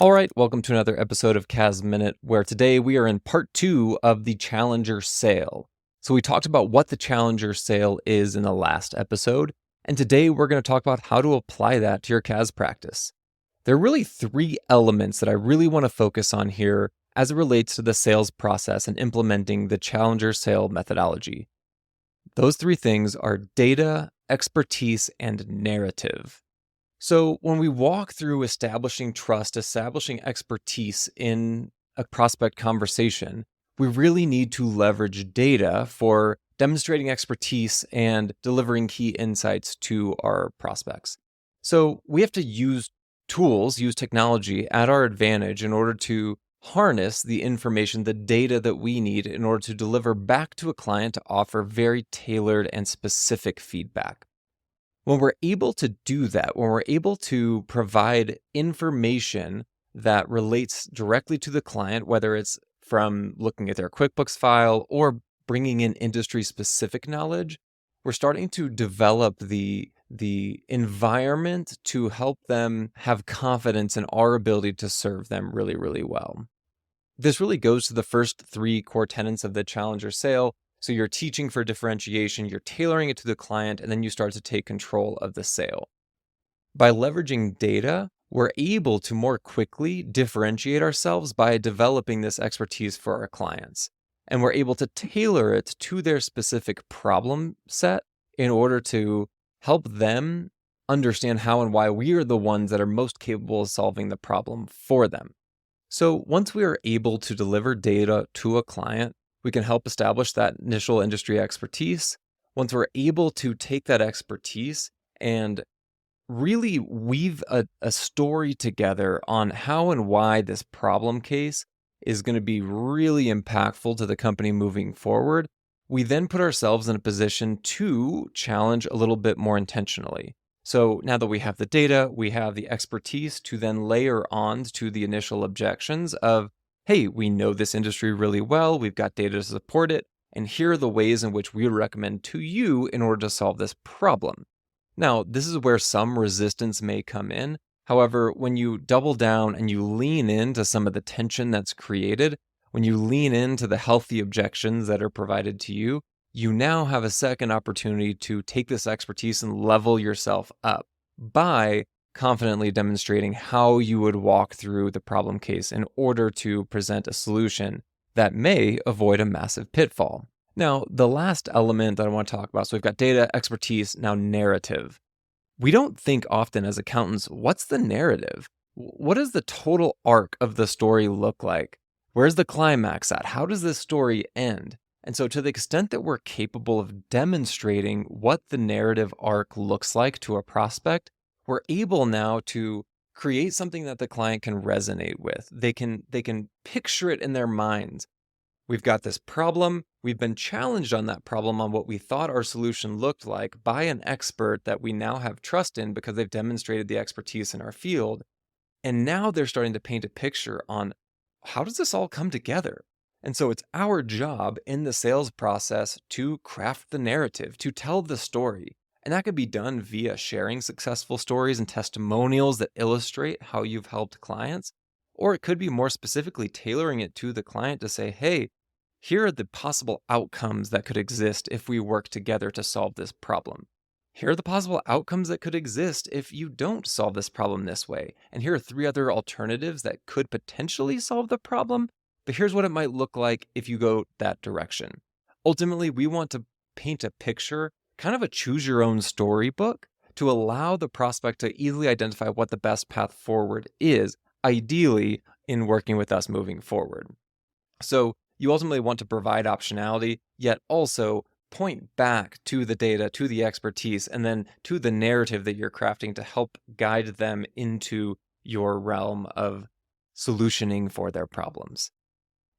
All right, welcome to another episode of CAS Minute, where today we are in part 2 of the Challenger Sale. So we talked about what the Challenger Sale is in the last episode, and today we're going to talk about how to apply that to your CAS practice. There are really 3 elements that I really want to focus on here as it relates to the sales process and implementing the Challenger Sale methodology. Those 3 things are data, expertise, and narrative. So when we walk through establishing trust, establishing expertise in a prospect conversation, we really need to leverage data for demonstrating expertise and delivering key insights to our prospects. So we have to use tools, use technology at our advantage in order to harness the information, the data that we need in order to deliver back to a client to offer very tailored and specific feedback. When we're able to do that, when we're able to provide information that relates directly to the client, whether it's from looking at their QuickBooks file or bringing in industry-specific knowledge, we're starting to develop the environment to help them have confidence in our ability to serve them really, really well. This really goes to the first 3 core tenets of the Challenger Sale. So you're teaching for differentiation, you're tailoring it to the client, and then you start to take control of the sale. By leveraging data, we're able to more quickly differentiate ourselves by developing this expertise for our clients. And we're able to tailor it to their specific problem set in order to help them understand how and why we are the ones that are most capable of solving the problem for them. So once we are able to deliver data to a client, we can help establish that initial industry expertise. Once we're able to take that expertise and really weave a story together on how and why this problem case is going to be really impactful to the company moving forward, we then put ourselves in a position to challenge a little bit more intentionally. So now that we have the data, we have the expertise to then layer on to the initial objections of, hey, we know this industry really well, we've got data to support it, and here are the ways in which we recommend to you in order to solve this problem. Now, this is where some resistance may come in. However, when you double down and you lean into some of the tension that's created, when you lean into the healthy objections that are provided to you, you now have a second opportunity to take this expertise and level yourself up by confidently demonstrating how you would walk through the problem case in order to present a solution that may avoid a massive pitfall. Now, the last element that I want to talk about, so we've got data, expertise, now narrative. We don't think often as accountants, what's the narrative? What does the total arc of the story look like? Where's the climax at? How does this story end? And so to the extent that we're capable of demonstrating what the narrative arc looks like to a prospect, we're able now to create something that the client can resonate with. They can picture it in their minds. We've got this problem. We've been challenged on that problem on what we thought our solution looked like by an expert that we now have trust in because they've demonstrated the expertise in our field. And now they're starting to paint a picture on how does this all come together? And so it's our job in the sales process to craft the narrative, to tell the story. And that could be done via sharing successful stories and testimonials that illustrate how you've helped clients. Or it could be more specifically tailoring it to the client to say, hey, here are the possible outcomes that could exist if we work together to solve this problem. Here are the possible outcomes that could exist if you don't solve this problem this way. And here are 3 other alternatives that could potentially solve the problem, but here's what it might look like if you go that direction. Ultimately, we want to paint a picture, kind of a choose your own storybook, to allow the prospect to easily identify what the best path forward is, ideally in working with us moving forward. So you ultimately want to provide optionality, yet also point back to the data, to the expertise, and then to the narrative that you're crafting to help guide them into your realm of solutioning for their problems.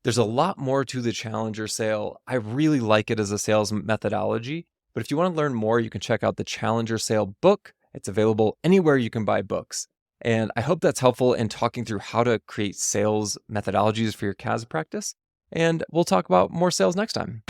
There's a lot more to the Challenger Sale. I really like it as a sales methodology, but if you want to learn more, you can check out the Challenger Sale book. It's available anywhere you can buy books. And I hope that's helpful in talking through how to create sales methodologies for your CAS practice. And we'll talk about more sales next time.